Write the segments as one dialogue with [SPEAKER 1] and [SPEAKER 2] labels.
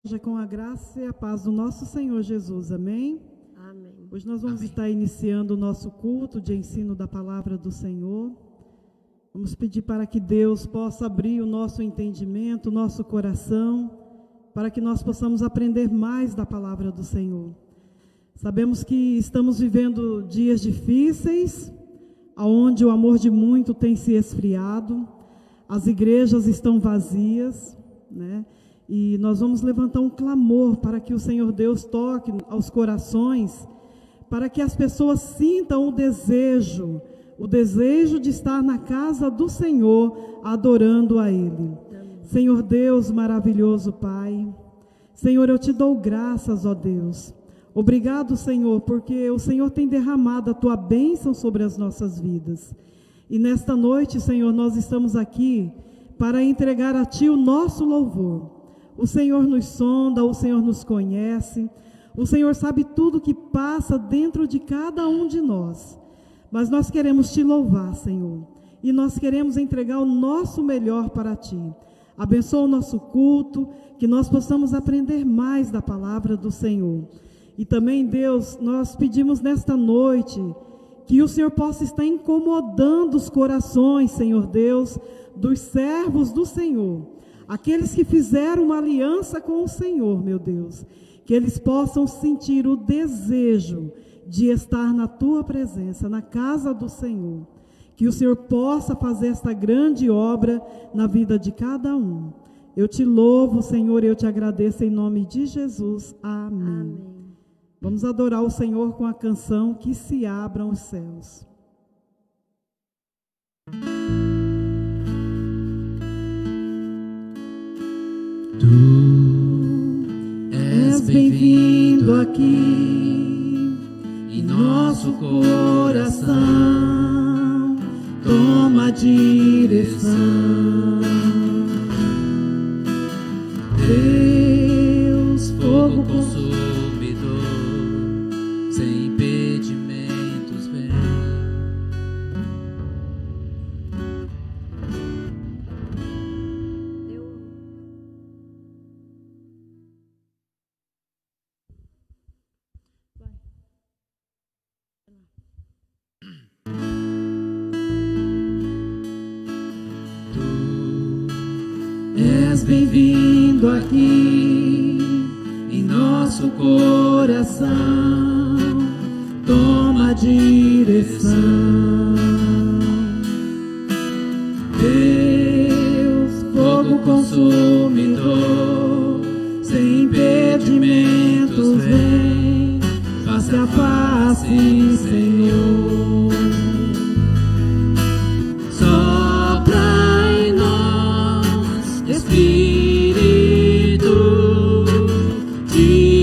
[SPEAKER 1] Seja com a graça e a paz do nosso Senhor Jesus, amém?
[SPEAKER 2] Amém.
[SPEAKER 1] Hoje nós vamos estar iniciando o nosso culto de ensino da palavra do Senhor. Vamos pedir para que Deus possa abrir o nosso entendimento, o nosso coração, para que nós possamos aprender mais da palavra do Senhor. Sabemos que estamos vivendo dias difíceis, onde o amor de muito tem se esfriado, as igrejas estão vazias, né? E nós vamos levantar um clamor para que o Senhor Deus toque aos corações, para que as pessoas sintam o desejo de estar na casa do Senhor, adorando a Ele. Senhor Deus maravilhoso Pai, Senhor, eu te dou graças, ó Deus. Obrigado, Senhor, porque o Senhor tem derramado a tua bênção sobre as nossas vidas. E nesta noite, Senhor, nós estamos aqui para entregar a Ti o nosso louvor. O Senhor nos sonda, o Senhor nos conhece, o Senhor sabe tudo que passa dentro de cada um de nós. Mas nós queremos Te louvar, Senhor, e nós queremos entregar o nosso melhor para Ti. Abençoa o nosso culto, que nós possamos aprender mais da palavra do Senhor. E também, Deus, nós pedimos nesta noite que o Senhor possa estar incomodando os corações, Senhor Deus, dos servos do Senhor. Aqueles que fizeram uma aliança com o Senhor, meu Deus, que eles possam sentir o desejo de estar na Tua presença, na casa do Senhor. Que o Senhor possa fazer esta grande obra na vida de cada um. Eu Te louvo, Senhor, e eu Te agradeço em nome de Jesus. Amém. Amém. Vamos adorar o Senhor com a canção Que Se Abram os Céus.
[SPEAKER 3] Tu és bem-vindo aqui em nosso coração, toma a direção. Deus, fogo consumidor, sem impedimentos vem. És bem-vindo aqui em nosso coração, toma a direção. Deus, fogo consumidor, sem impedimentos vem, face a face, Senhor. Espírito de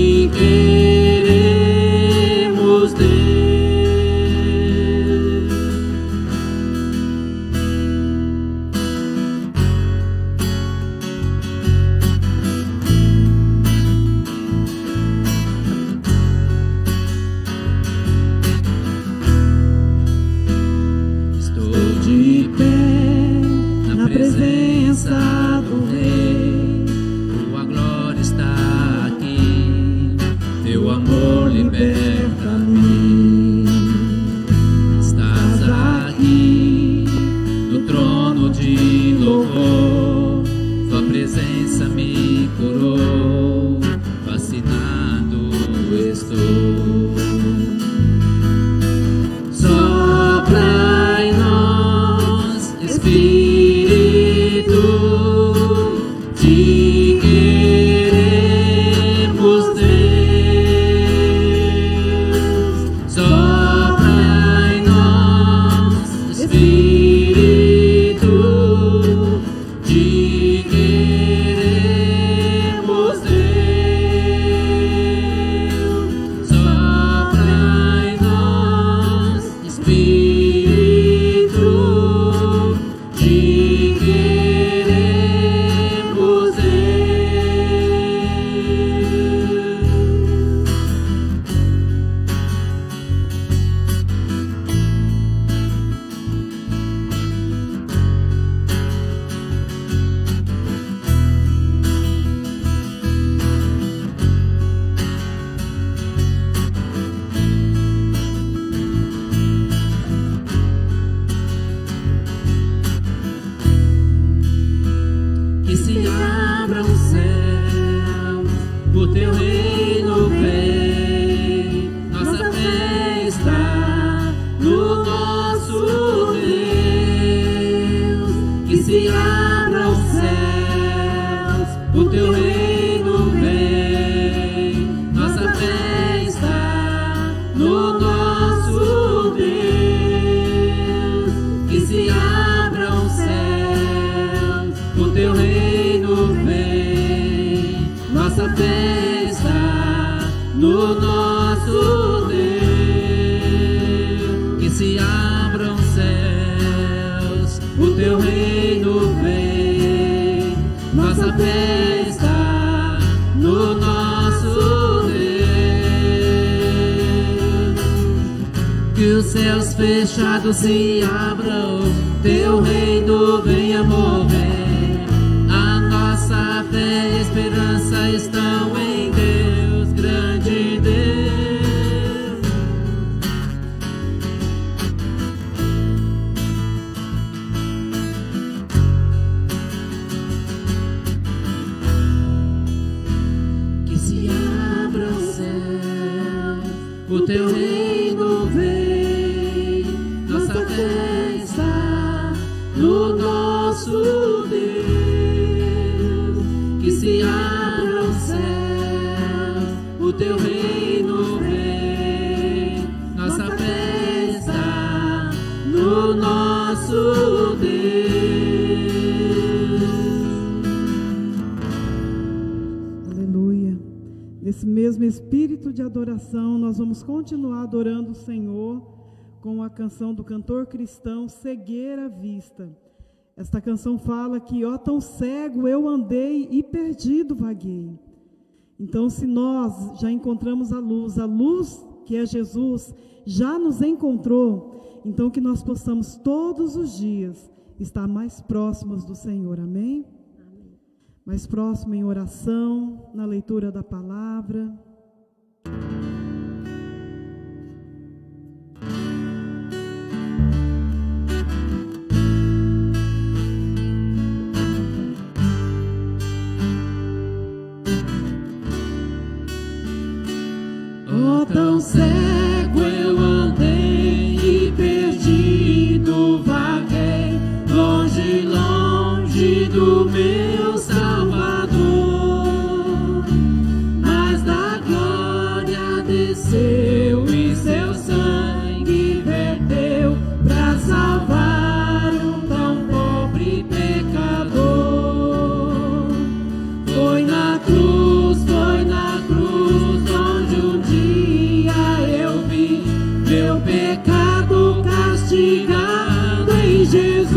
[SPEAKER 3] que se abram os céus, o teu reino vem, nossa fé está no nosso Deus, que se abram os céus, o teu reino vem, nossa fé está no nosso Deus, que se abram os céus, o teu reino vem, nossa fé está no nosso Deus, que se abram os céus, o teu reino vem, nossa fé está no nosso Deus, que os céus fechados se abram, teu reino venha mover, a nossa fé e esperança estão em Deus, grande Deus. Que se abra o céu, o teu reino vem, nossa fé está no nosso Deus, que se abra o céu, o teu reino vem, nossa fé está no nosso Deus.
[SPEAKER 1] Aleluia. Nesse mesmo espírito de adoração, nós vamos continuar adorando o Senhor com a canção do cantor cristão Cegueira à Vista. Esta canção fala que, ó, tão cego eu andei e perdido vaguei. Então, se nós já encontramos a luz que é Jesus, já nos encontrou, então que nós possamos todos os dias estar mais próximos do Senhor, amém? Mais próximo em oração, na leitura da palavra.
[SPEAKER 3] Oh, tão cego eu andei e perdido vaguei, longe, longe do meu Salvador, mas da glória desceu e seu sangue verteu pra salvar um tão pobre pecador. Foi na cruz, onde um dia eu vi meu pecado castigado em Jesus.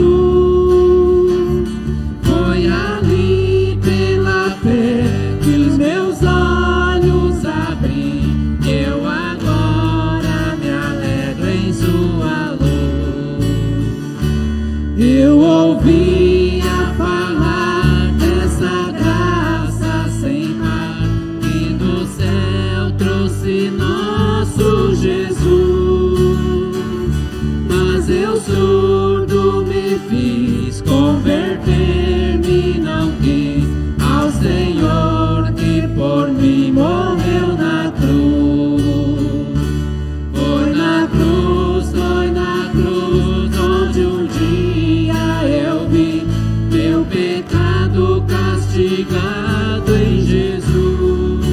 [SPEAKER 3] Foi ali pela fé que os meus olhos abri, eu agora me alegro em sua luz. Eu ouvia falar dessa graça sem par que do céu trouxe nosso Jesus, mas eu surdo me fiz, converter-me não quis ao Senhor que por mim morreu na cruz. Foi na cruz, onde um dia eu vi meu pecado castigado em Jesus.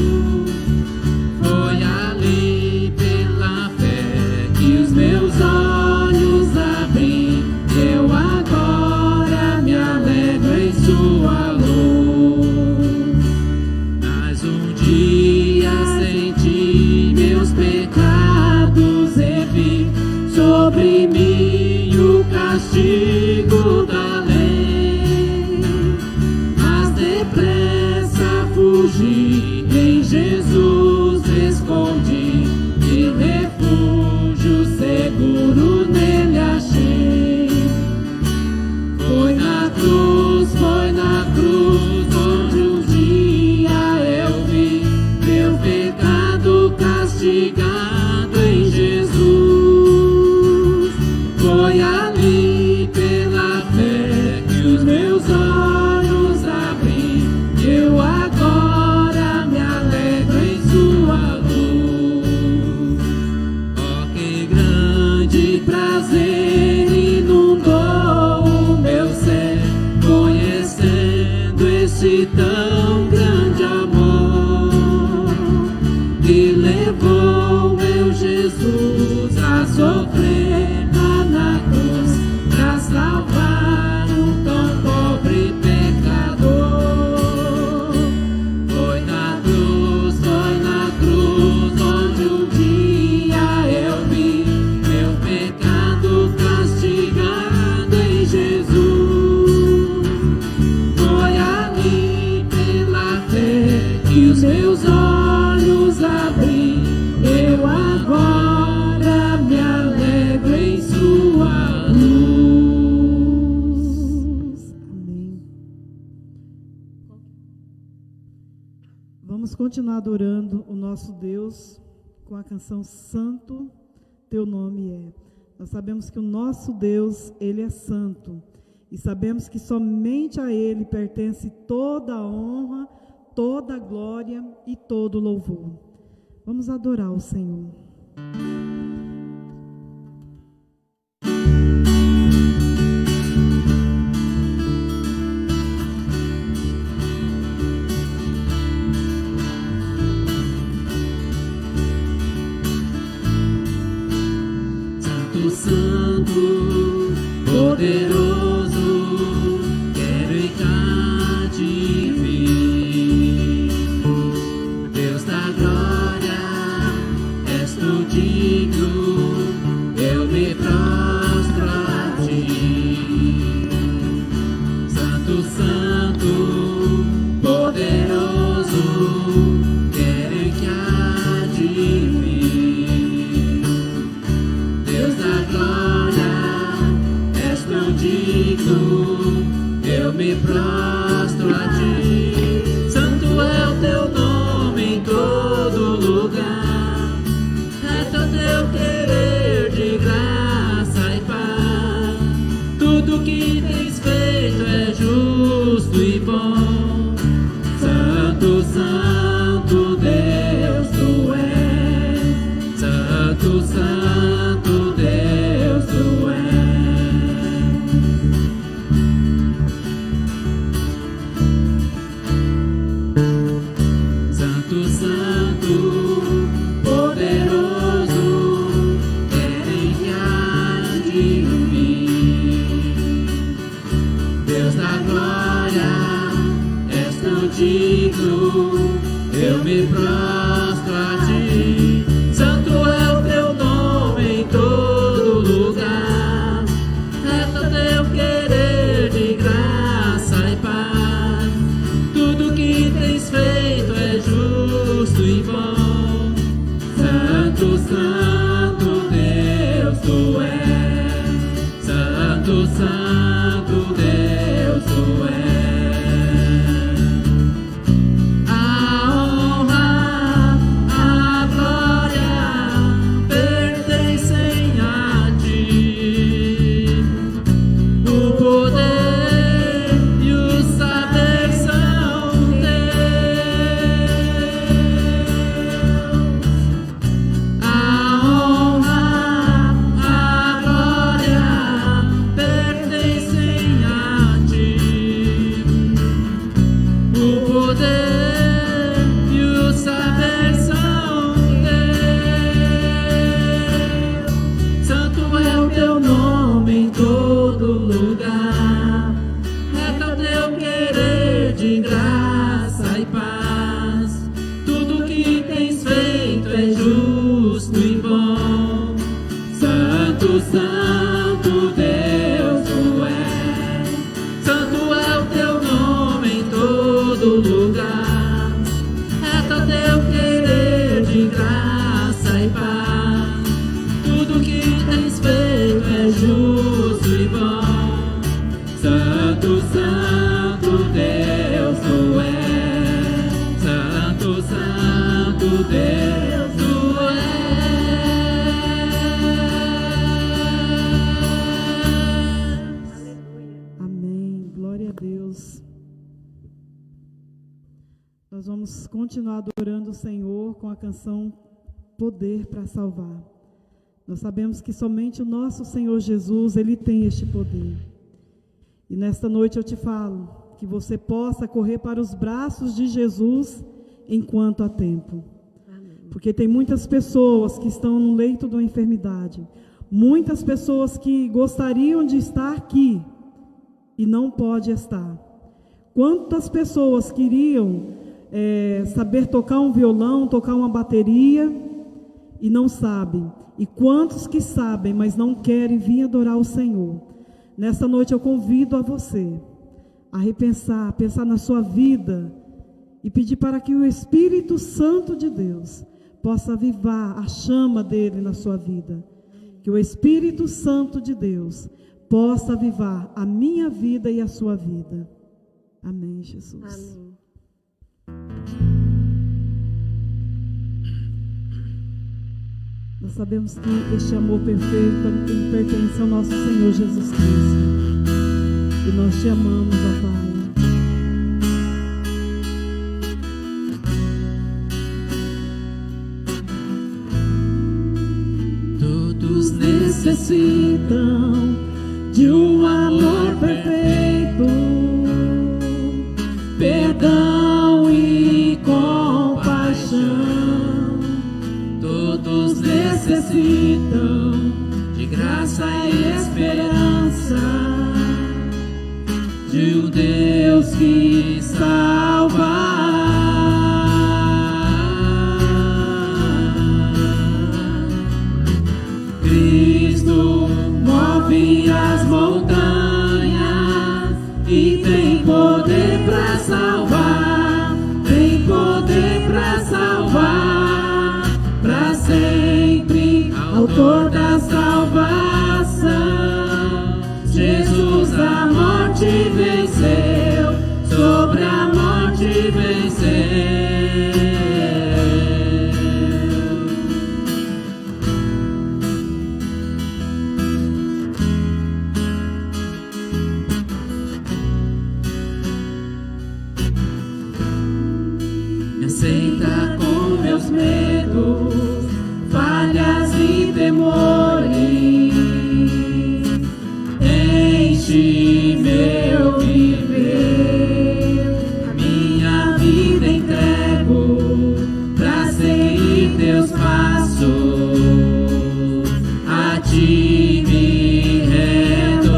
[SPEAKER 3] Foi ali pela fé que os meus olhos abri, eu agora me alegro em sua luz. Mas um dia senti meus pecados e vi sobre mim o castigo da lei, mas depressa fugi, em Jesus escondi, e refúgio seguro nele achei. Foi na cruz, onde um dia eu vi meu pecado castigado em Jesus. Foi ali pela fé que os meus olhos abriram, de tão grande amor, que levou meu Jesus a sofrer lá na cruz, pra salvar um tão pobre pecador. Foi na cruz onde um dia eu vi meu pecado castigado em Jesus. Foi ali pela fé que os meus olhos abri, eu agora me alegro em sua luz.
[SPEAKER 1] Amém. Vamos continuar adorando o nosso Deus com a canção Santo Teu Nome É. Nós sabemos que o nosso Deus, Ele é santo. E sabemos que somente a Ele pertence toda a honra, toda a glória e todo o louvor. Vamos adorar o Senhor.
[SPEAKER 3] Santo, Santo, poderoso, quero em cá te vir. Deus da glória, és tu digno, eu me prostro a ti. Santo, Santo, poderoso, quero em cá te vir. Deus da glória, és tão digno, eu me prostro a ti. Santo é o teu nome em todo lugar, reto é teu querer de graça e paz. Tudo que tens feito é justo e bom. Santo, Santo Deus tu és, Santo, Santo Deus tu és. Santo, Santo, poderoso, querem que há de vir. Deus da glória, és tão digno, eu me prostro a ti. Santo é o teu nome em todo lugar, reto é teu querer de graça e paz. Tudo que tens feito é justo e bom. Santo, Santo Deus tu és, Santo, Santo Deus tu és. A honra, a glória pertencem a ti. O poder e o saber são teus. A honra, a glória pertencem a ti. O poder e o saber são teus. Santo é o teu nome em todo lugar, reto é o teu querer de graça e paz. Tudo que tens feito é justo e bom. Santo, Santo Deus tu és, santo é o teu nome em todo lugar, reto é o teu querer de graça e paz. Tudo que tens feito é justo e bom. Santo, Santo Deus tu és, Santo, Santo Deus tu és.
[SPEAKER 1] Amém. Glória a Deus. Nós vamos continuar adorando o Senhor com a canção Poder para Salvar. Nós sabemos que somente o nosso Senhor Jesus, Ele tem este poder. E nesta noite eu te falo que que você possa correr para os braços de Jesus enquanto há tempo. Porque tem muitas pessoas que estão no leito da enfermidade, muitas pessoas que gostariam de estar aqui e não pode estar. Quantas pessoas queriam saber tocar um violão, tocar uma bateria e não sabem? E quantos que sabem, mas não querem vir adorar o Senhor? Nessa noite eu convido a você a repensar, pensar na sua vida e pedir para que o Espírito Santo de Deus possa avivar a chama dele na sua vida. Que o Espírito Santo de Deus possa avivar a minha vida e a sua vida. Amém, Jesus.
[SPEAKER 2] Amém.
[SPEAKER 1] Nós sabemos que este amor perfeito pertence ao nosso Senhor Jesus Cristo. E nós te amamos, ó Pai.
[SPEAKER 3] Todos necessitam de um amor perfeito, perdão e compaixão. Todos necessitam de graça e esperança, de um Deus que salva. Cristo move as montanhas e tem poder para salvar, tem poder para salvar, para sempre, autor da salvação. Jesus a morte venceu, sobre a morte venceu. Aceita com meus medos, falhas e temores, enche meu viver, a minha vida entrego pra seguir teus passos, a ti me rendo.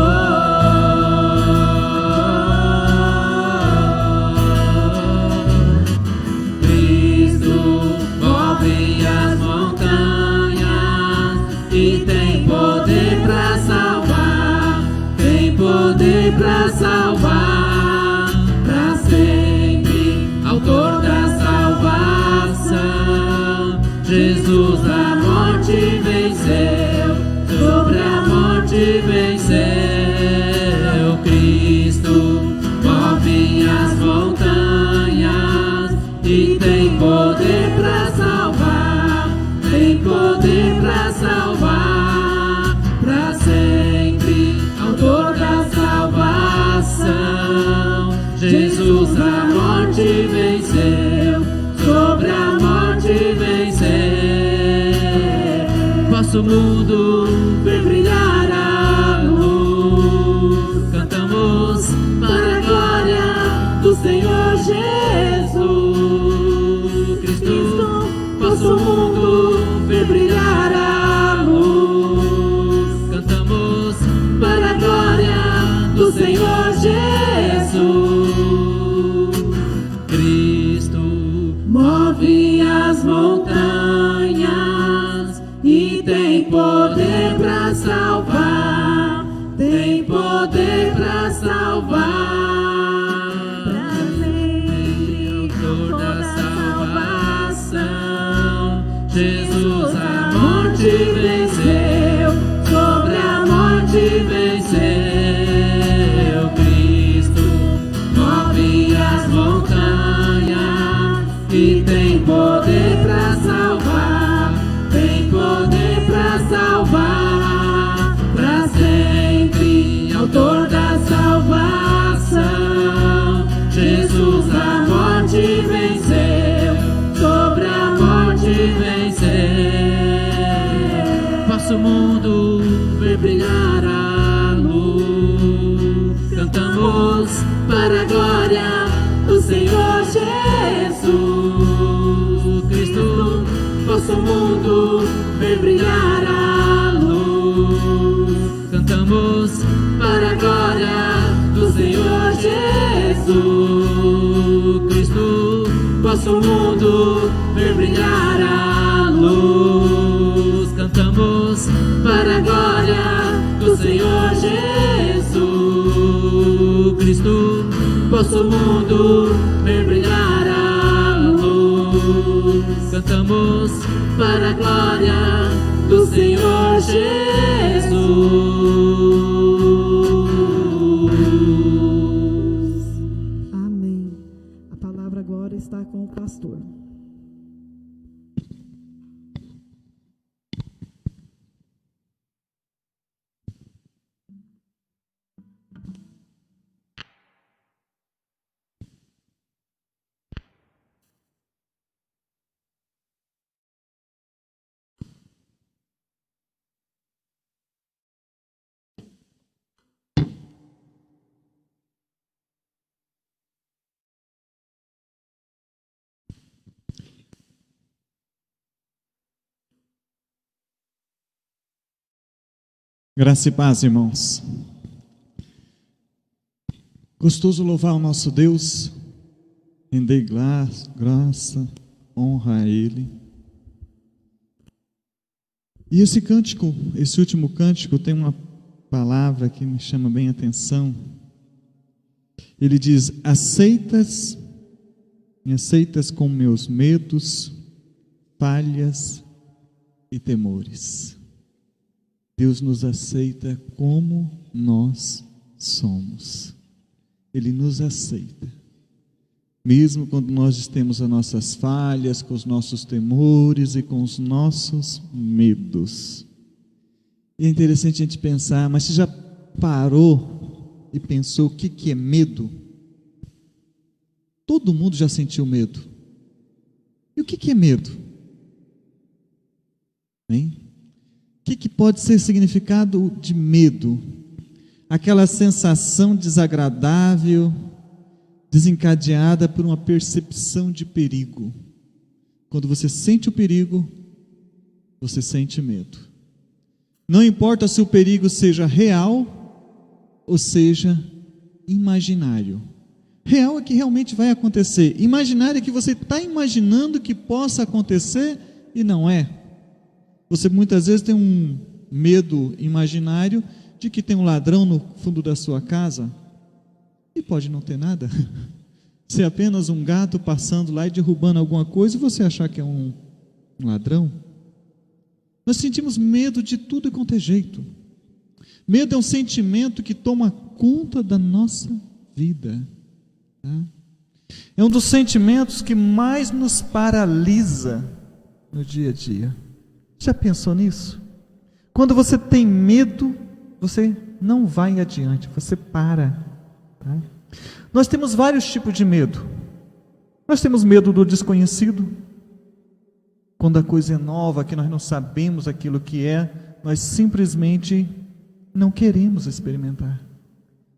[SPEAKER 3] Para salvar, para sempre, autor da salvação. Jesus a morte venceu, sobre a morte venceu. Cristo move as montanhas e tem poder para salvar, tem poder para salvar, para sempre, autor da salvação. Jesus a morte venceu, sobre a morte venceu. Vosso mundo ver brilhar a luz, cantamos para a glória do Senhor Jesus. Cristo, vosso mundo ver brilhar a luz, cantamos para a glória do Senhor Jesus. Cristo move as montanhas e tem poder para salvar, tem poder para salvar, para sempre, autor da salvação. Jesus a morte venceu, sobre a morte venceu. E tem poder para salvar, tem poder para salvar, para sempre, autor da salvação. Jesus a morte venceu, sobre a morte venceu. Vosso mundo ver brilhar a luz, cantamos para a glória do Senhor Jesus Cristo. Nosso mundo ver brilhar a luz. Cantamos para a glória do Senhor Jesus Cristo. Nosso mundo ver brilhar a luz. Cantamos para a glória do Senhor Jesus Cristo. Nosso mundo ver brilhar a luz. Cantamos para a glória do Senhor Jesus.
[SPEAKER 1] Amém. A palavra agora está com o pastor.
[SPEAKER 2] Graça e paz, irmãos. Gostoso louvar o nosso Deus, render graça, honra a Ele. E esse cântico, esse último cântico, tem uma palavra que me chama bem a atenção. Ele diz: me aceitas com meus medos, falhas e temores. Deus nos aceita como nós somos. Ele nos aceita. Mesmo quando nós temos as nossas falhas, com os nossos temores e com os nossos medos. E é interessante a gente pensar, mas você já parou e pensou o que é medo? Todo mundo já sentiu medo. E o que é medo? Hein? O que pode ser significado de medo? Aquela sensação desagradável, desencadeada por uma percepção de perigo. Quando você sente o perigo, você sente medo. Não importa se o perigo seja real ou seja imaginário. Real é que realmente vai acontecer. Imaginário é que você está imaginando que possa acontecer e não é. Você muitas vezes tem um medo imaginário de que tem um ladrão no fundo da sua casa e pode não ter nada. Ser apenas um gato passando lá e derrubando alguma coisa e você achar que é um ladrão. Nós sentimos medo de tudo e quanto é jeito. Medo é um sentimento que toma conta da nossa vida. Tá? É um dos sentimentos que mais nos paralisa no dia a dia. Já pensou nisso? Quando você tem medo, você não vai adiante, você para. Tá? Nós temos vários tipos de medo. Nós temos medo do desconhecido. Quando a coisa é nova, que nós não sabemos aquilo que é, nós simplesmente não queremos experimentar.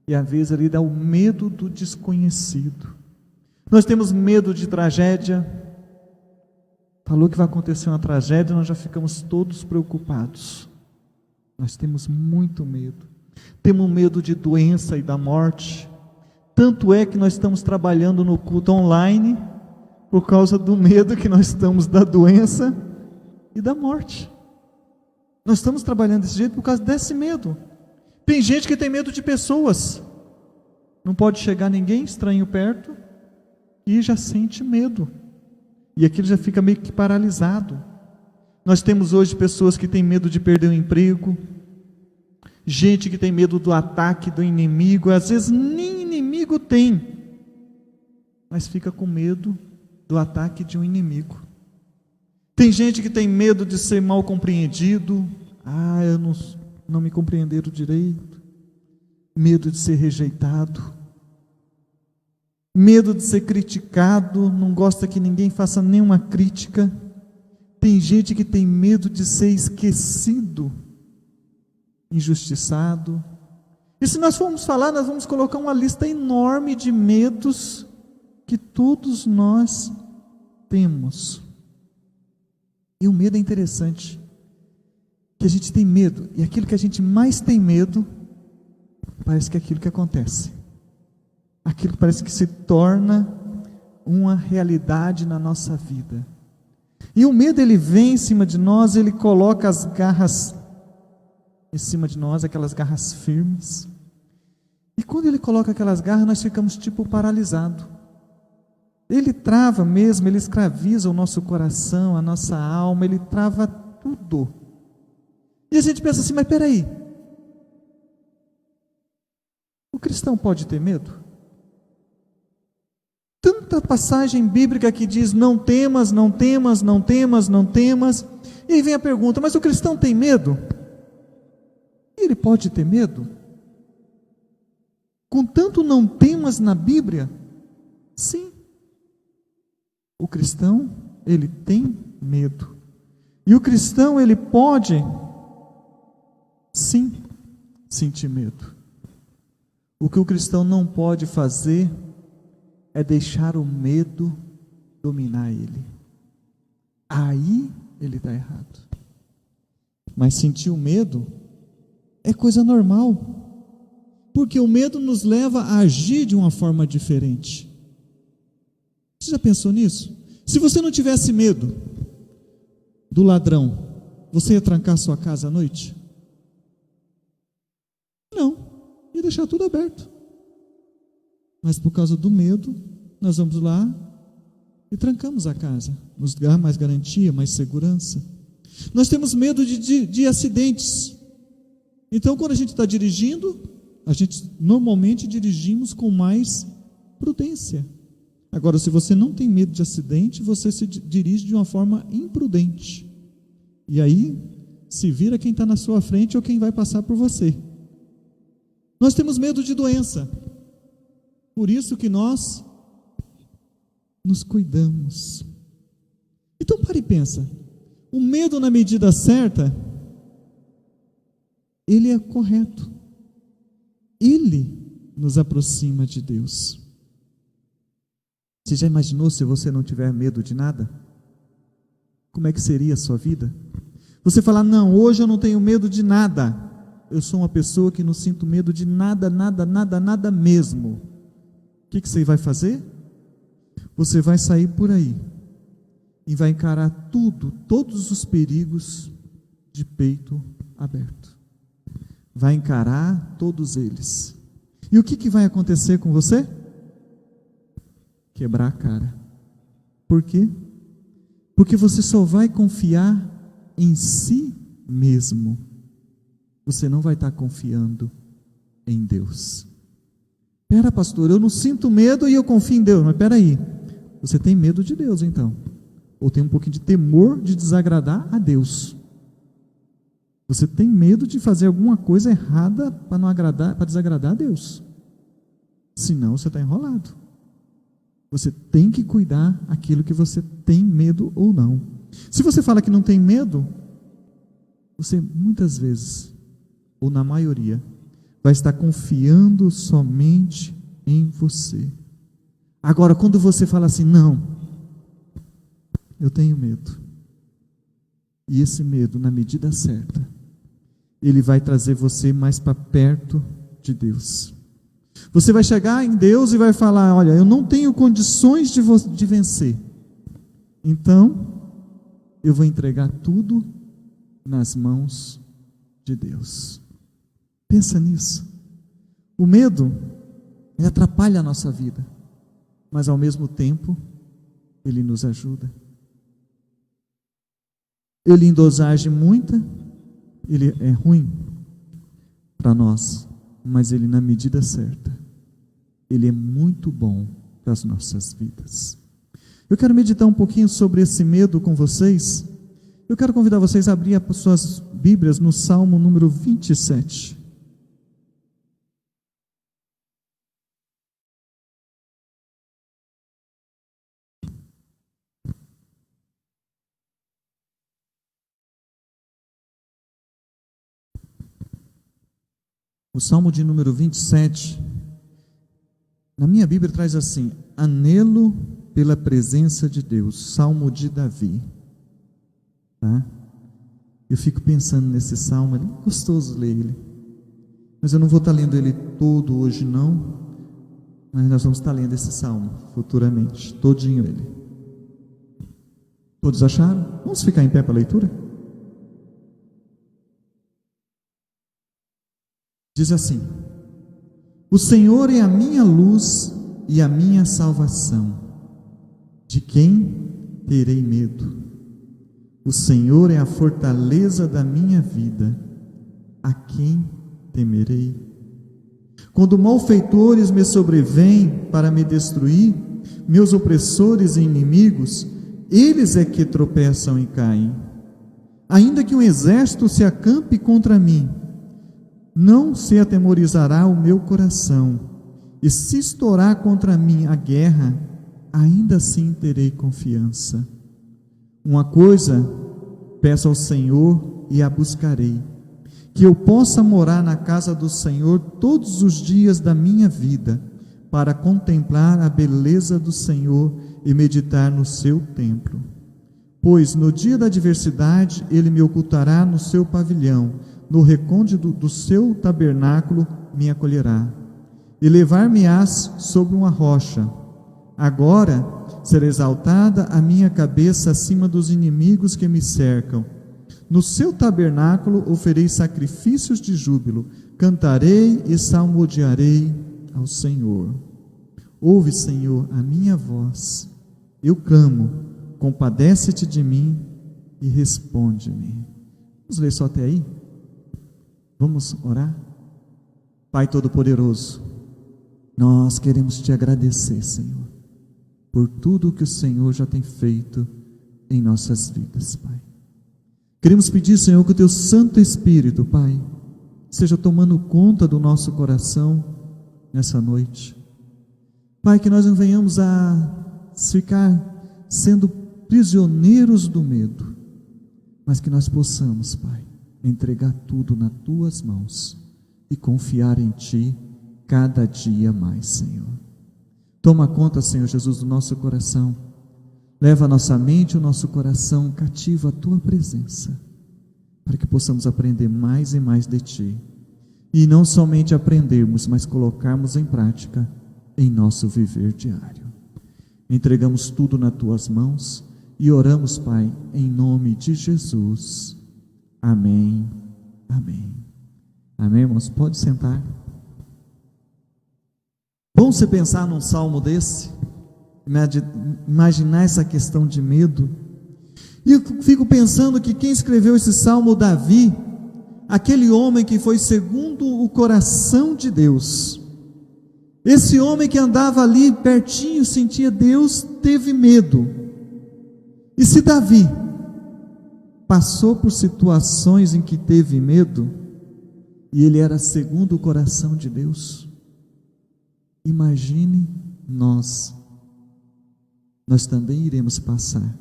[SPEAKER 2] E às vezes ali dá o medo do desconhecido. Nós temos medo de tragédia. Falou que vai acontecer uma tragédia, nós já ficamos todos preocupados. Nós temos muito medo. Temos medo de doença e da morte. Tanto é que nós estamos trabalhando no culto online por causa do medo que nós estamos da doença e da morte. Nós estamos trabalhando desse jeito por causa desse medo. Tem gente que tem medo de pessoas. Não pode chegar ninguém estranho perto e já sente medo. E aquilo já fica meio que paralisado. Nós temos hoje pessoas que têm medo de perder o emprego, gente que tem medo do ataque do inimigo, às vezes nem inimigo tem, mas fica com medo do ataque de um inimigo. Tem gente que tem medo de ser mal compreendido, eu não me compreenderam direito, medo de ser rejeitado, medo de ser criticado, não gosta que ninguém faça nenhuma crítica. Tem gente que tem medo de ser esquecido, injustiçado. E se nós formos falar, nós vamos colocar uma lista enorme de medos que todos nós temos. E o medo é interessante, que a gente tem medo, e aquilo que a gente mais tem medo, parece que é aquilo que acontece. Aquilo que parece que se torna uma realidade na nossa vida. E o medo, ele vem em cima de nós, ele coloca as garras em cima de nós, aquelas garras firmes. E quando ele coloca aquelas garras, nós ficamos tipo paralisados. Ele trava mesmo, ele escraviza o nosso coração, a nossa alma, ele trava tudo. E a gente pensa assim, mas peraí, o cristão pode ter medo? Tanta passagem bíblica que diz não temas, não temas, não temas, não temas. E aí vem a pergunta, mas o cristão tem medo? Ele pode ter medo? Com tanto não temas na Bíblia? Sim. O cristão, ele tem medo. E o cristão, ele pode, sim, sentir medo. O que o cristão não pode fazer é deixar o medo dominar ele. Aí ele está errado. Mas sentir o medo é coisa normal, porque o medo nos leva a agir de uma forma diferente. Você já pensou nisso? Se você não tivesse medo do ladrão, você ia trancar sua casa à noite? Não, ia deixar tudo aberto. Mas por causa do medo, nós vamos lá e trancamos a casa. Nos dá mais garantia, mais segurança. Nós temos medo de acidentes. Então, quando a gente está dirigindo, a gente normalmente dirigimos com mais prudência. Agora, se você não tem medo de acidente, você se dirige de uma forma imprudente. E aí, se vira quem está na sua frente ou quem vai passar por você. Nós temos medo de doença. Por isso que nós nos cuidamos. Então, pare e pensa. O medo na medida certa, ele é correto. Ele nos aproxima de Deus. Você já imaginou se você não tiver medo de nada? Como é que seria a sua vida? Você falar, não, hoje eu não tenho medo de nada. Eu sou uma pessoa que não sinto medo de nada, nada, nada, nada mesmo. O que você vai fazer? Você vai sair por aí e vai encarar tudo, todos os perigos de peito aberto. Vai encarar todos eles. E o que vai acontecer com você? Quebrar a cara. Por quê? Porque você só vai confiar em si mesmo. Você não vai estar confiando em Deus. Pera, pastor, eu não sinto medo e eu confio em Deus. Mas pera aí, você tem medo de Deus então? Ou tem um pouquinho de temor de desagradar a Deus? Você tem medo de fazer alguma coisa errada para não agradar, para desagradar a Deus? Senão você está enrolado. Você tem que cuidar aquilo que você tem medo ou não. Se você fala que não tem medo, você muitas vezes, ou na maioria, vai estar confiando somente em você. Agora, quando você fala assim, não, eu tenho medo. E esse medo, na medida certa, ele vai trazer você mais para perto de Deus. Você vai chegar em Deus e vai falar, olha, eu não tenho condições de vencer. Então, eu vou entregar tudo nas mãos de Deus. Pensa nisso. O medo, ele atrapalha a nossa vida, mas ao mesmo tempo, ele nos ajuda. Ele em dosagem muita, ele é ruim para nós, mas ele na medida certa, ele é muito bom para as nossas vidas. Eu quero meditar um pouquinho sobre esse medo com vocês. Eu quero convidar vocês a abrir as suas Bíblias no Salmo número 27. O Salmo de número 27, na minha Bíblia traz assim: anelo pela presença de Deus, Salmo de Davi. Tá? Eu fico pensando nesse salmo, é gostoso ler ele, mas eu não vou estar lendo ele todo hoje não, mas nós vamos estar lendo esse salmo futuramente, todinho ele. Todos acharam? Vamos ficar em pé para a leitura? Diz assim: o Senhor é a minha luz e a minha salvação, de quem terei medo? O Senhor é a fortaleza da minha vida, a quem temerei? Quando malfeitores me sobrevêm para me destruir, meus opressores e inimigos, eles é que tropeçam e caem. Ainda que um exército se acampe contra mim, não se atemorizará o meu coração, e se estourar contra mim a guerra, ainda assim terei confiança. Uma coisa peço ao Senhor e a buscarei, que eu possa morar na casa do Senhor todos os dias da minha vida, para contemplar a beleza do Senhor e meditar no seu templo. Pois no dia da adversidade Ele me ocultará no seu pavilhão, no recôndito do seu tabernáculo me acolherá, e levar-me-ás sobre uma rocha. Agora será exaltada a minha cabeça acima dos inimigos que me cercam. No seu tabernáculo oferei sacrifícios de júbilo, cantarei e salmodiarei ao Senhor. Ouve, Senhor, a minha voz, eu clamo, compadece-te de mim e responde-me. Vamos ler só até aí? Vamos orar? Pai Todo-Poderoso, nós queremos te agradecer, Senhor, por tudo que o Senhor já tem feito em nossas vidas, Pai. Queremos pedir, Senhor, que o Teu Santo Espírito, Pai, seja tomando conta do nosso coração nessa noite. Pai, que nós não venhamos a ficar sendo prisioneiros do medo, mas que nós possamos, Pai, entregar tudo nas Tuas mãos e confiar em Ti cada dia mais, Senhor. Toma conta, Senhor Jesus, do nosso coração. Leva a nossa mente e o nosso coração cativo à Tua presença, para que possamos aprender mais e mais de Ti. E não somente aprendermos, mas colocarmos em prática em nosso viver diário. Entregamos tudo nas Tuas mãos e oramos, Pai, em nome de Jesus. Amém. Amém. Amém, irmãos? Pode sentar. Bom você pensar num salmo desse, imaginar essa questão de medo. E eu fico pensando que quem escreveu esse salmo, Davi, aquele homem que foi segundo o coração de Deus, esse homem que andava ali pertinho, sentia Deus, teve medo. E se Davi passou por situações em que teve medo, e ele era segundo o coração de Deus, imagine nós também iremos passar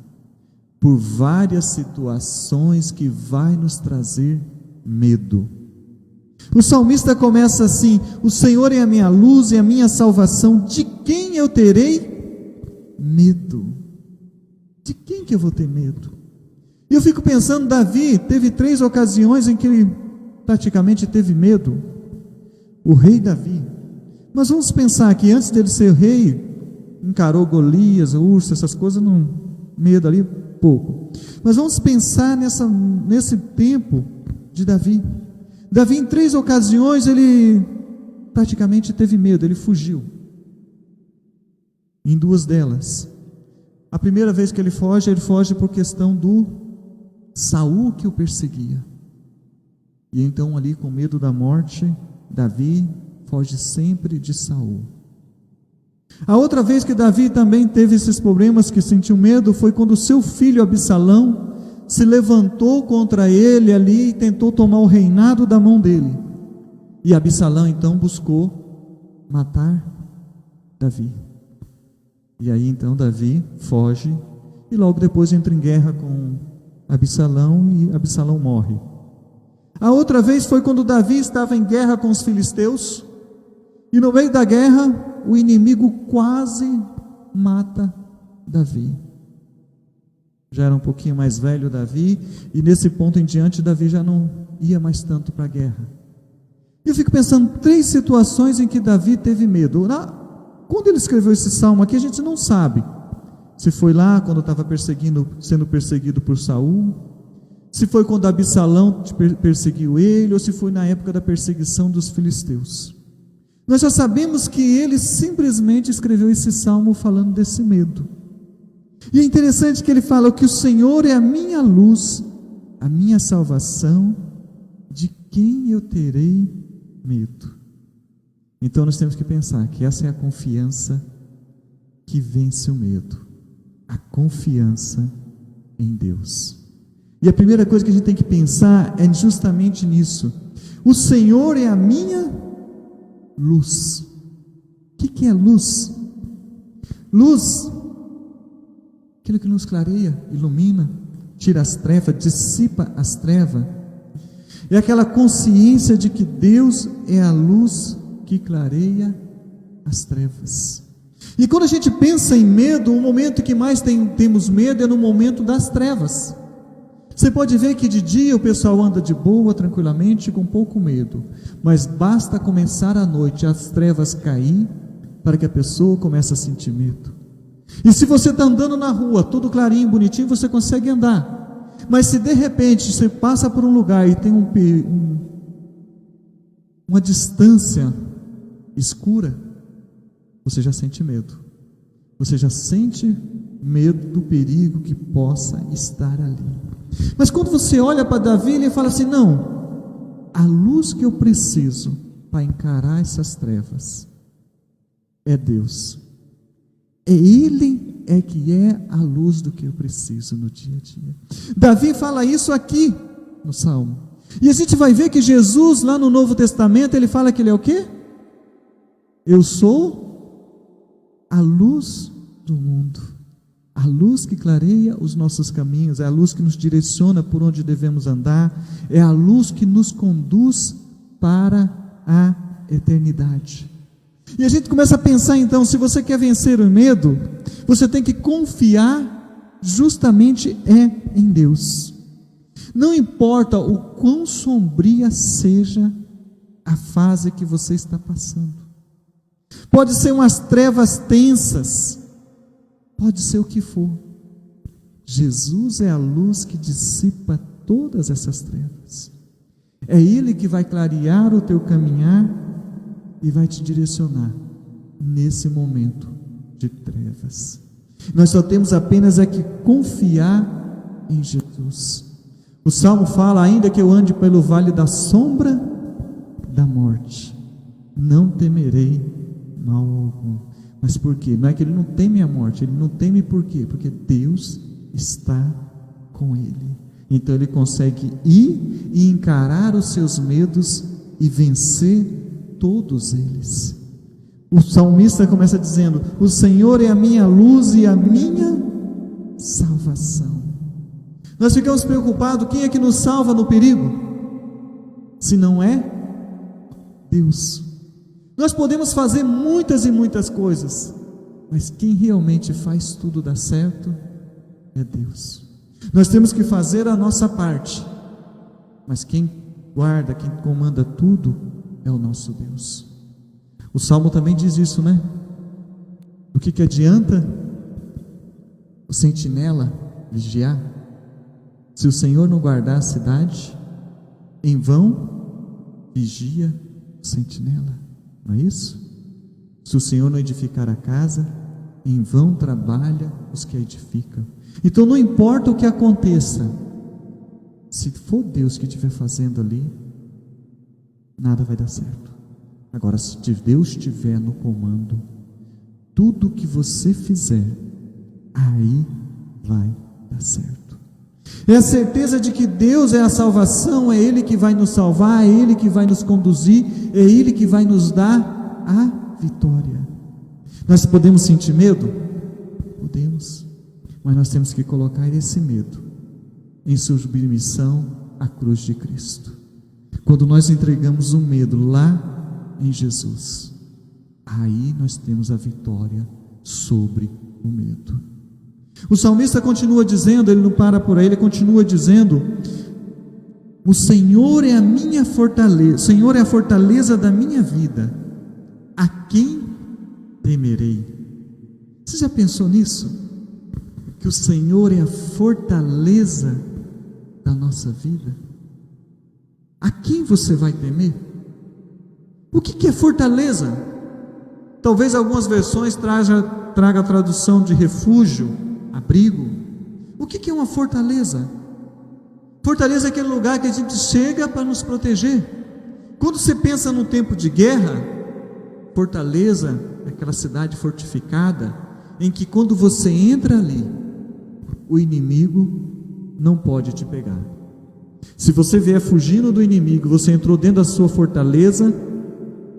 [SPEAKER 2] por várias situações que vai nos trazer medo. O salmista começa assim: o Senhor é a minha luz e a minha salvação, de quem eu terei medo? De quem que eu vou ter medo? E eu fico pensando, Davi teve 3 ocasiões em que ele praticamente teve medo. O rei Davi. Mas vamos pensar que antes dele ser rei, encarou Golias, urso, essas coisas, não, medo ali, pouco. Mas vamos pensar nesse tempo de Davi. Davi, em 3 ocasiões, ele praticamente teve medo, ele fugiu. Em 2 delas, a primeira vez que ele foge por questão do Saul que o perseguia. E então, ali, com medo da morte, Davi foge sempre de Saul. A outra vez que Davi também teve esses problemas, que sentiu medo, foi quando seu filho Absalão se levantou contra ele ali e tentou tomar o reinado da mão dele. E Absalão então buscou matar Davi. E aí então Davi foge e logo depois entra em guerra com Absalão e Absalão morre. A outra vez foi quando Davi estava em guerra com os filisteus, e no meio da guerra, o inimigo quase mata Davi. Já era um pouquinho mais velho Davi, e nesse ponto em diante, Davi já não ia mais tanto para a guerra. Eu fico pensando, 3 situações em que Davi teve medo. Quando ele escreveu esse salmo aqui, a gente não sabe se foi lá quando estava sendo perseguido por Saul, se foi quando Absalão perseguiu ele, ou se foi na época da perseguição dos filisteus. Nós já sabemos que ele simplesmente escreveu esse salmo falando desse medo. E é interessante que ele fala que o Senhor é a minha luz, a minha salvação, de quem eu terei medo? Então nós temos que pensar que essa é a confiança que vence o medo, a confiança em Deus. E a primeira coisa que a gente tem que pensar é justamente nisso. O Senhor é a minha luz. O que é luz? Luz, aquilo que nos clareia, ilumina, tira as trevas, dissipa as trevas. É aquela consciência de que Deus é a luz que clareia as trevas. E quando a gente pensa em medo, o momento que mais temos medo é no momento das trevas. Você pode ver que de dia o pessoal anda de boa, tranquilamente, com pouco medo, mas basta começar a noite, as trevas cair, para que a pessoa comece a sentir medo. E se você está andando na rua, tudo clarinho, bonitinho, você consegue andar, mas se de repente você passa por um lugar e tem uma distância escura, você já sente medo, você já sente medo do perigo que possa estar ali. Mas quando você olha para Davi, ele fala assim: não, a luz que eu preciso para encarar essas trevas é Deus, Ele é que é a luz do que eu preciso no dia a dia. Davi fala isso aqui no Salmo, e a gente vai ver que Jesus lá no Novo Testamento, ele fala que ele é o quê? Eu sou a luz do mundo, a luz que clareia os nossos caminhos, é a luz que nos direciona por onde devemos andar, é a luz que nos conduz para a eternidade. E a gente começa a pensar então, se você quer vencer o medo, você tem que confiar justamente em Deus. Não importa o quão sombria seja a fase que você está passando, pode ser umas trevas tensas, pode ser o que for, Jesus é a luz que dissipa todas essas trevas, é Ele que vai clarear o teu caminhar e vai te direcionar nesse momento de trevas. Nós só temos apenas que confiar em Jesus. O Salmo fala: ainda que eu ande pelo vale da sombra da morte, não temerei mal algum. Mas por quê? Não é que ele não teme a morte, ele não teme por quê? Porque Deus está com ele. Então ele consegue ir e encarar os seus medos e vencer todos eles. O salmista começa dizendo: o Senhor é a minha luz e a minha salvação. Nós ficamos preocupados, quem é que nos salva no perigo? Se não é Deus. Nós podemos fazer muitas e muitas coisas, mas quem realmente faz tudo dar certo é Deus. Nós temos que fazer a nossa parte, mas quem guarda, quem comanda tudo é o nosso Deus. O Salmo também diz isso, né? O que adianta o sentinela vigiar, se o Senhor não guardar a cidade? Em vão vigia o sentinela, não é isso? Se o Senhor não edificar a casa, em vão trabalha os que a edificam. Então não importa o que aconteça, se for Deus que estiver fazendo ali, nada vai dar certo. Agora, se Deus estiver no comando, tudo que você fizer, aí vai dar certo. É a certeza de que Deus é a salvação, é Ele que vai nos salvar, é Ele que vai nos conduzir, é Ele que vai nos dar a vitória. Nós podemos sentir medo? Podemos, mas nós temos que colocar esse medo em submissão à cruz de Cristo. Quando nós entregamos o medo lá em Jesus, aí nós temos a vitória sobre o medo. O salmista continua dizendo, ele não para por aí, ele continua dizendo: o Senhor é a minha fortaleza, o Senhor é a fortaleza da minha vida, a quem temerei? Você já pensou nisso? Que o Senhor é a fortaleza da nossa vida? A quem você vai temer? O que é fortaleza? Talvez algumas versões traga a tradução de refúgio, abrigo. O que é uma fortaleza? Fortaleza é aquele lugar que a gente chega para nos proteger. Quando você pensa num tempo de guerra, fortaleza é aquela cidade fortificada, em que quando você entra ali, o inimigo não pode te pegar. Se você vier fugindo do inimigo, você entrou dentro da sua fortaleza,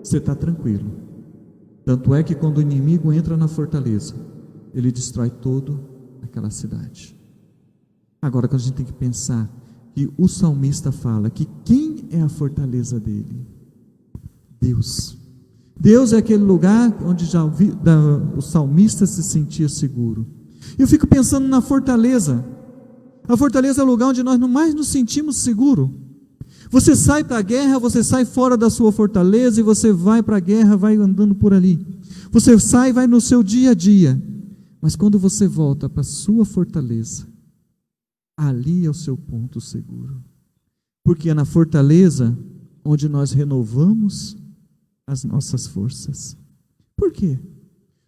[SPEAKER 2] você está tranquilo. Tanto é que quando o inimigo entra na fortaleza, ele destrói toda aquela cidade. Agora, quando a gente tem que pensar que o salmista fala que quem é a fortaleza dele? Deus. Deus é aquele lugar onde o salmista se sentia seguro. Eu fico pensando na fortaleza. A fortaleza é o lugar onde nós mais nos sentimos seguros. Você sai para a guerra, você sai fora da sua fortaleza e você vai para a guerra, vai andando por ali. Você sai e vai no seu dia a dia. Mas quando você volta para a sua fortaleza, ali é o seu ponto seguro. Porque é na fortaleza onde nós renovamos as nossas forças. Por quê?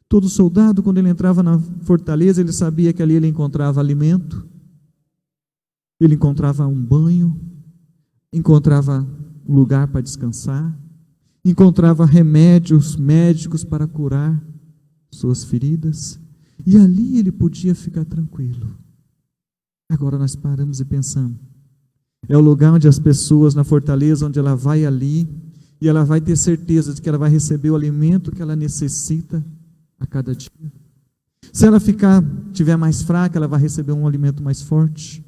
[SPEAKER 2] Todo soldado, quando ele entrava na fortaleza, ele sabia que ali ele encontrava alimento, ele encontrava um banho, encontrava um lugar para descansar, encontrava remédios médicos para curar suas feridas, e ali ele podia ficar tranquilo. Agora nós paramos e pensamos, é o lugar onde as pessoas na fortaleza, onde ela vai ali, e ela vai ter certeza de que ela vai receber o alimento que ela necessita a cada dia. Se ela tiver mais fraca, ela vai receber um alimento mais forte.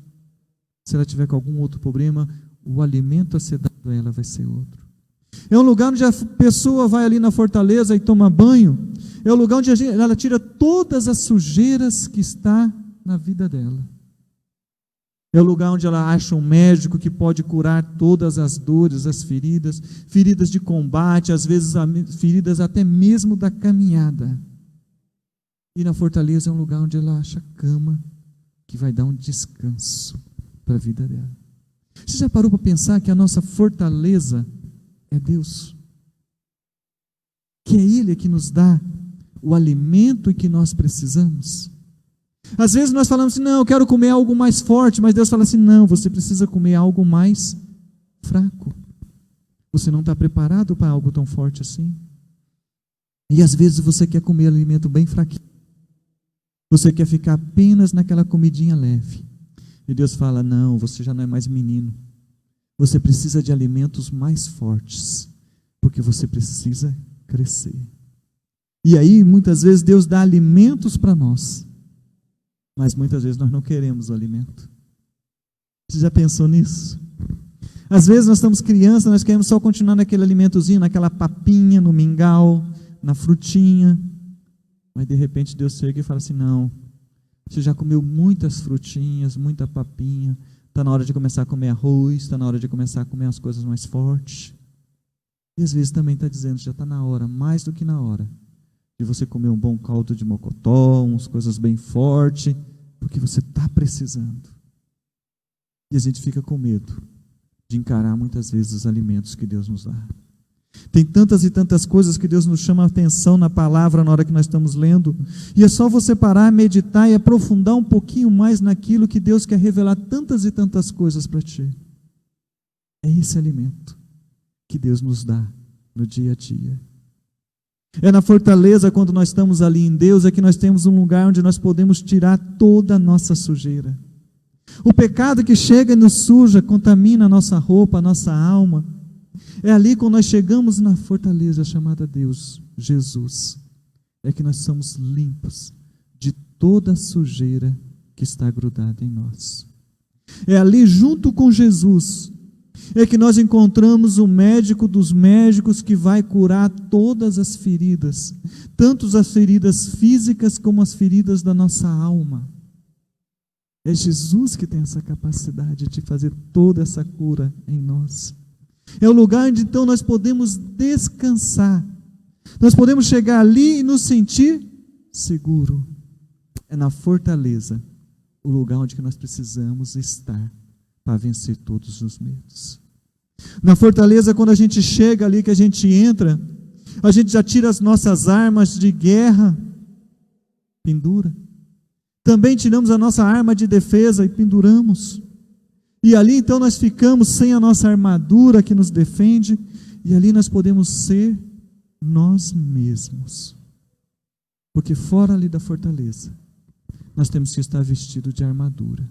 [SPEAKER 2] Se ela tiver com algum outro problema, o alimento a ser dado a ela vai ser outro. É um lugar onde a pessoa vai ali na fortaleza e toma banho. É o lugar onde ela tira todas as sujeiras que está na vida dela. É o lugar onde ela acha um médico que pode curar todas as dores, as feridas, feridas de combate, às vezes feridas até mesmo da caminhada. E na fortaleza é um lugar onde ela acha cama que vai dar um descanso para a vida dela. Você já parou para pensar que a nossa fortaleza é Deus? Que é Ele que nos dá o alimento que nós precisamos? Às vezes nós falamos assim, não, eu quero comer algo mais forte, mas Deus fala assim, não, você precisa comer algo mais fraco. Você não está preparado para algo tão forte assim. E às vezes você quer comer alimento bem fraquinho. Você quer ficar apenas naquela comidinha leve. E Deus fala, não, você já não é mais menino. Você precisa de alimentos mais fortes, porque você precisa crescer. E aí, muitas vezes, Deus dá alimentos para nós, mas muitas vezes nós não queremos o alimento. Você já pensou nisso? Às vezes nós estamos crianças, nós queremos só continuar naquele alimentozinho, naquela papinha, no mingau, na frutinha. Mas de repente Deus chega e fala assim, não, você já comeu muitas frutinhas, muita papinha, está na hora de começar a comer arroz, está na hora de começar a comer as coisas mais fortes. E às vezes também está dizendo, já está na hora, mais do que na hora, de você comer um bom caldo de mocotó, umas coisas bem fortes, porque você está precisando. E a gente fica com medo de encarar muitas vezes os alimentos que Deus nos dá. Tem tantas e tantas coisas que Deus nos chama a atenção na palavra na hora que nós estamos lendo, e é só você parar, meditar e aprofundar um pouquinho mais naquilo que Deus quer revelar tantas e tantas coisas para ti. É esse alimento que Deus nos dá no dia a dia. É na fortaleza, quando nós estamos ali em Deus, é que nós temos um lugar onde nós podemos tirar toda a nossa sujeira. O pecado que chega e nos suja, contamina a nossa roupa, a nossa alma. É ali quando nós chegamos na fortaleza chamada Deus, Jesus, é que nós somos limpos de toda a sujeira que está grudada em nós. É ali junto com Jesus é que nós encontramos o médico dos médicos que vai curar todas as feridas, tanto as feridas físicas como as feridas da nossa alma. É Jesus que tem essa capacidade de fazer toda essa cura em nós. É o lugar onde então nós podemos descansar. Nós podemos chegar ali e nos sentir seguro. É na fortaleza o lugar onde nós precisamos estar para vencer todos os medos. Na fortaleza, quando a gente chega ali, que a gente entra, a gente já tira as nossas armas de guerra, pendura. Também tiramos a nossa arma de defesa e penduramos. E ali então nós ficamos sem a nossa armadura que nos defende, e ali nós podemos ser nós mesmos. Porque fora ali da fortaleza, nós temos que estar vestido de armadura.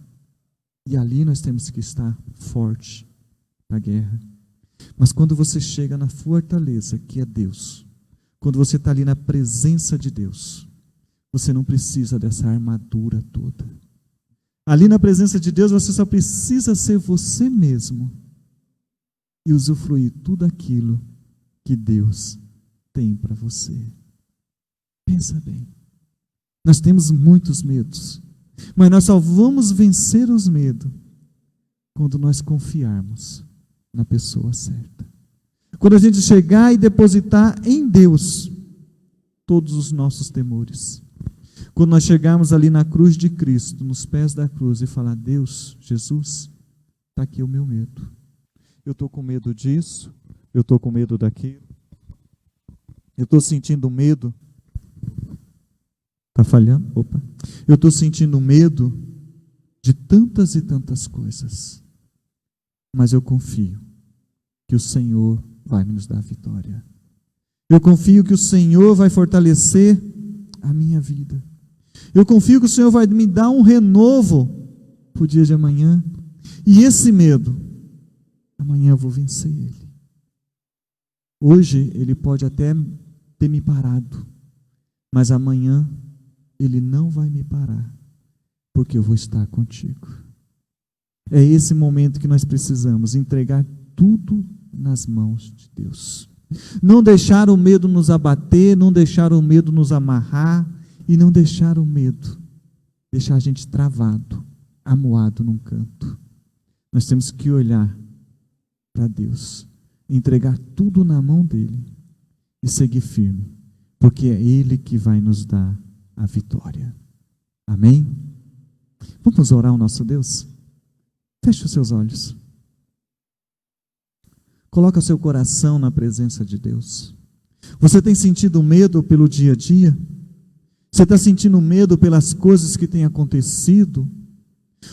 [SPEAKER 2] E ali nós temos que estar forte na guerra. Mas quando você chega na fortaleza, que é Deus, quando você está ali na presença de Deus, você não precisa dessa armadura toda. Ali na presença de Deus, você só precisa ser você mesmo e usufruir tudo aquilo que Deus tem para você. Pensa bem. Nós temos muitos medos, mas nós só vamos vencer os medos quando nós confiarmos na pessoa certa. Quando a gente chegar e depositar em Deus todos os nossos temores. Quando nós chegarmos ali na cruz de Cristo, nos pés da cruz, e falar: Deus, Jesus, está aqui o meu medo. Eu estou com medo disso, eu estou com medo daquilo, eu estou sentindo medo. Está falhando? Opa. Eu estou sentindo medo de tantas e tantas coisas, mas eu confio que o Senhor vai nos dar vitória. Eu confio que o Senhor vai fortalecer a minha vida. Eu confio que o Senhor vai me dar um renovo para o dia de amanhã. E esse medo, amanhã eu vou vencer ele. Hoje ele pode até ter me parado, mas amanhã ele não vai me parar, porque eu vou estar contigo. É esse momento que nós precisamos entregar tudo nas mãos de Deus. Não deixar o medo nos abater, não deixar o medo nos amarrar, e não deixar o medo deixar a gente travado, amuado num canto. Nós temos que olhar para Deus, entregar tudo na mão dele e seguir firme, porque é Ele que vai nos dar a vitória. Amém? Vamos orar ao nosso Deus? Feche os seus olhos. Coloca seu coração na presença de Deus. Você tem sentido medo pelo dia a dia? Você está sentindo medo pelas coisas que têm acontecido?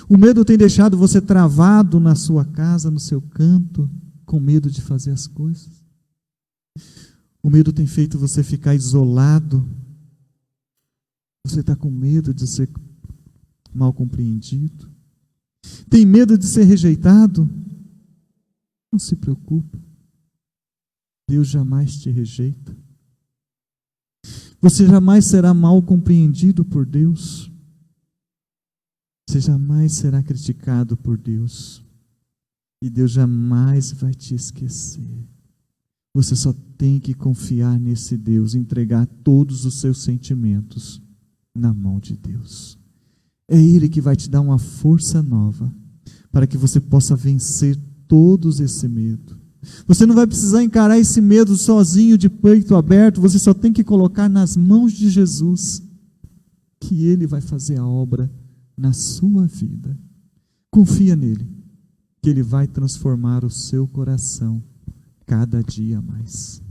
[SPEAKER 2] O medo tem deixado você travado na sua casa, no seu canto, com medo de fazer as coisas? O medo tem feito você ficar isolado? Você está com medo de ser mal compreendido? Tem medo de ser rejeitado? Não se preocupe. Deus jamais te rejeita. Você jamais será mal compreendido por Deus. Você jamais será criticado por Deus. E Deus jamais vai te esquecer. Você só tem que confiar nesse Deus, entregar todos os seus sentimentos na mão de Deus. É Ele que vai te dar uma força nova, para que você possa vencer todos esse medo. Você não vai precisar encarar esse medo sozinho, de peito aberto. Você só tem que colocar nas mãos de Jesus, que Ele vai fazer a obra na sua vida. Confia nele, que Ele vai transformar o seu coração cada dia mais.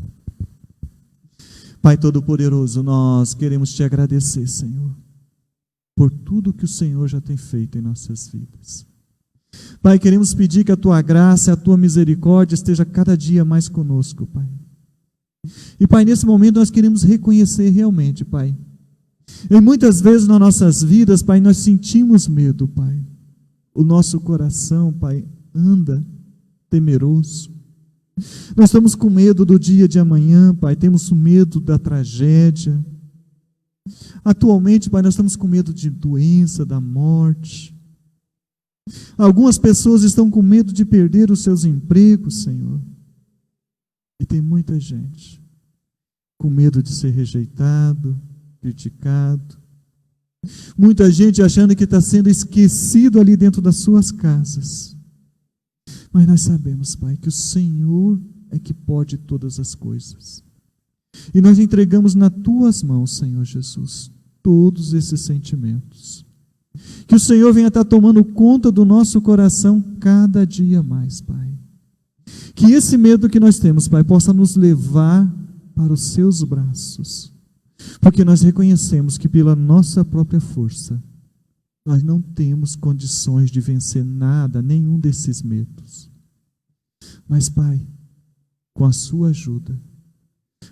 [SPEAKER 2] Pai Todo-Poderoso, nós queremos te agradecer, Senhor, por tudo que o Senhor já tem feito em nossas vidas. Pai, queremos pedir que a Tua graça, a Tua misericórdia esteja cada dia mais conosco, Pai. E, Pai, nesse momento nós queremos reconhecer realmente, Pai. E muitas vezes nas nossas vidas, Pai, nós sentimos medo, Pai. O nosso coração, Pai, anda temeroso. Nós estamos com medo do dia de amanhã, Pai. Temos medo da tragédia. Atualmente, Pai, nós estamos com medo de doença, da morte. Algumas pessoas estão com medo de perder os seus empregos, Senhor. E tem muita gente com medo de ser rejeitado, criticado. Muita gente achando que está sendo esquecido ali dentro das suas casas. Mas nós sabemos, Pai, que o Senhor é que pode todas as coisas. E nós entregamos nas Tuas mãos, Senhor Jesus, todos esses sentimentos. Que o Senhor venha estar tomando conta do nosso coração cada dia mais, Pai. Que esse medo que nós temos, Pai, possa nos levar para os Seus braços. Porque nós reconhecemos que pela nossa própria força, nós não temos condições de vencer nada, nenhum desses medos. Mas, Pai, com a Sua ajuda,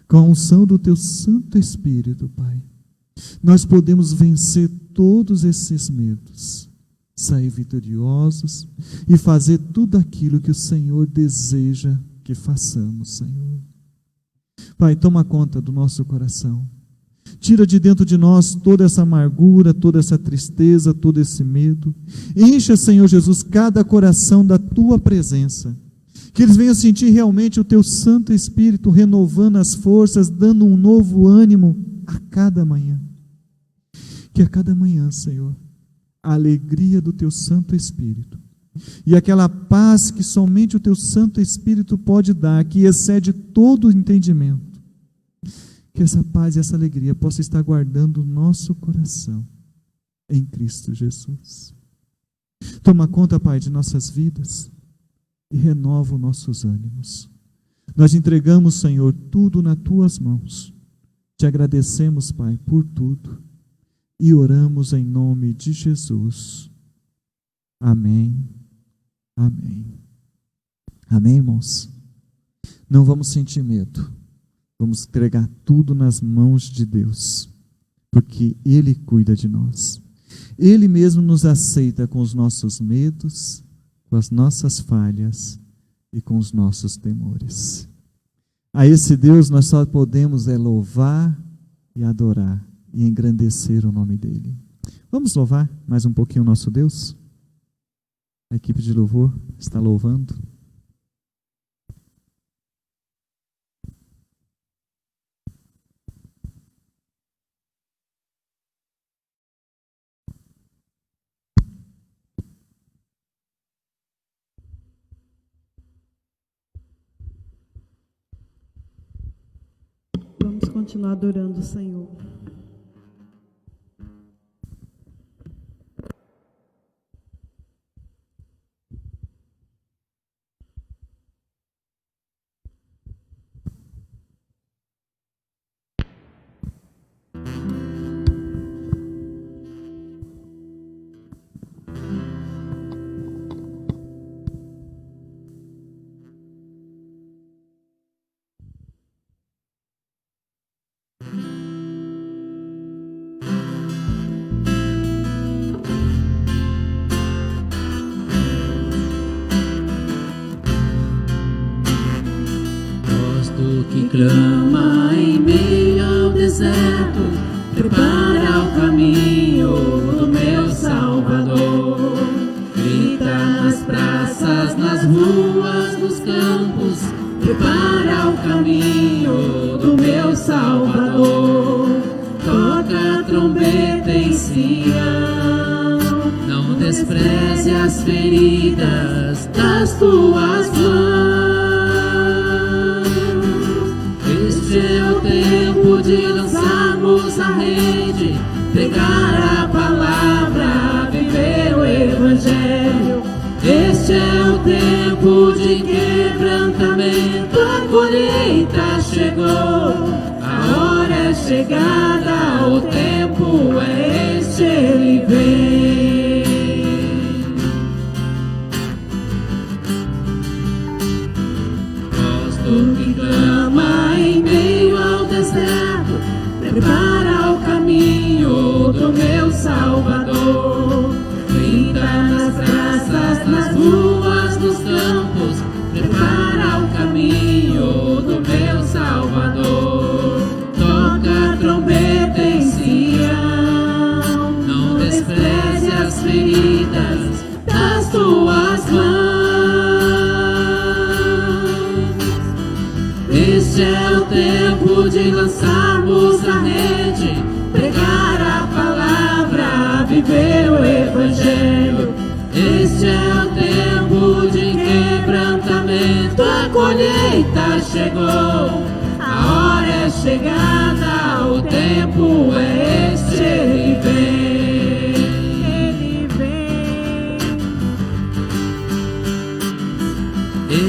[SPEAKER 2] com a unção do Teu Santo Espírito, Pai, nós podemos vencer todos esses medos, sair vitoriosos e fazer tudo aquilo que o Senhor deseja que façamos, Senhor. Pai, toma conta do nosso coração. Tira de dentro de nós toda essa amargura, toda essa tristeza, todo esse medo. Encha, Senhor Jesus, cada coração da Tua presença. Que eles venham sentir realmente o Teu Santo Espírito renovando as forças, dando um novo ânimo a cada manhã. Que a cada manhã, Senhor, a alegria do Teu Santo Espírito e aquela paz que somente o Teu Santo Espírito pode dar, que excede todo o entendimento, que essa paz e essa alegria possa estar guardando o nosso coração em Cristo Jesus. Toma conta, Pai, de nossas vidas e renova os nossos ânimos. Nós entregamos, Senhor, tudo nas Tuas mãos. Te agradecemos, Pai, por tudo e oramos em nome de Jesus. Amém. Amém. Amém, irmãos? Não vamos sentir medo. Vamos entregar tudo nas mãos de Deus, porque Ele cuida de nós. Ele mesmo nos aceita com os nossos medos, com as nossas falhas e com os nossos temores. A esse Deus nós só podemos louvar e adorar e engrandecer o nome dEle. Vamos louvar mais um pouquinho o nosso Deus? A equipe de louvor está louvando.
[SPEAKER 1] Vamos continuar adorando o Senhor.
[SPEAKER 3] Que clama em meio ao deserto, prepara o caminho do meu Salvador. Grita nas praças, nas ruas, nos campos, prepara o caminho do meu Salvador. Toca a trombeta em Sião, não despreze as feridas das tuas mãos. Este é o tempo de lançarmos a rede, pregar a palavra, viver o Evangelho. Este é o tempo de quebrantamento, a colheita chegou, a hora é chegada, o tempo é este, Ele vem. Gosto que clama em meio ao deserto, prepara o caminho do meu Salvador. Grita nas praças, nas ruas, nos campos, prepara o caminho do meu Salvador. Toca a trombeta em Sião, viver o Evangelho. Este é o tempo de quebrantamento, a colheita chegou, a hora é chegada, o tempo é este, Ele vem, Ele vem.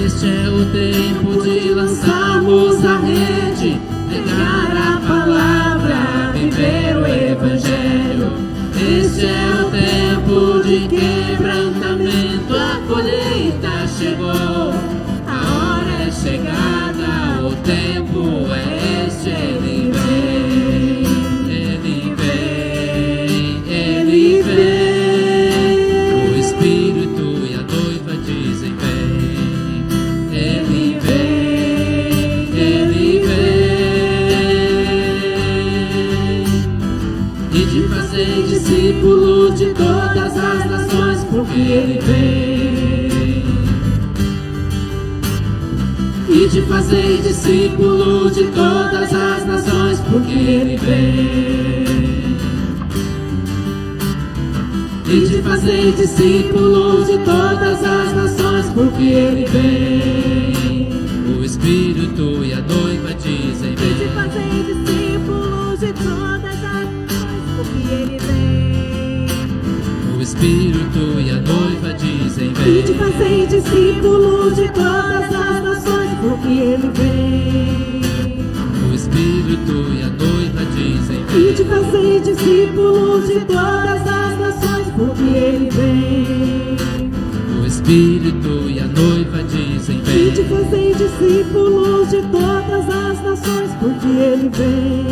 [SPEAKER 3] Este é o tempo de lançarmos a rede, pregar a palavra, viver o Evangelho. Este é o tempo de quebrantamento, a colheita chegou, a hora é chegada, o tempo é este, Ele vem, Ele vem, Ele vem. O Espírito e a noiva dizem vem, Ele vem, Ele vem. E de fazer discípulo de todas as nações, porque Ele vem. E de fazer discípulo de todas as nações, porque Ele vem. E de fazer discípulo de todas as nações, porque Ele vem. O Espírito e a noiva dizem vem.
[SPEAKER 4] E de fazer discípulo de todas as nações, porque Ele vem.
[SPEAKER 3] O Espírito e a noiva dizem
[SPEAKER 4] E de
[SPEAKER 3] vem.
[SPEAKER 4] fazer discípulo de todas as nações, porque Ele vem.
[SPEAKER 3] O Espírito e a noiva dizem
[SPEAKER 4] E de
[SPEAKER 3] vem.
[SPEAKER 4] fazer discípulo de todas as nações, porque Ele vem.
[SPEAKER 3] O Espírito e a noiva dizem
[SPEAKER 4] E de
[SPEAKER 3] vem.
[SPEAKER 4] fazer discípulo de todas as nações, porque Ele vem.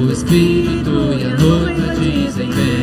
[SPEAKER 3] O Espírito e a noiva dizem vem.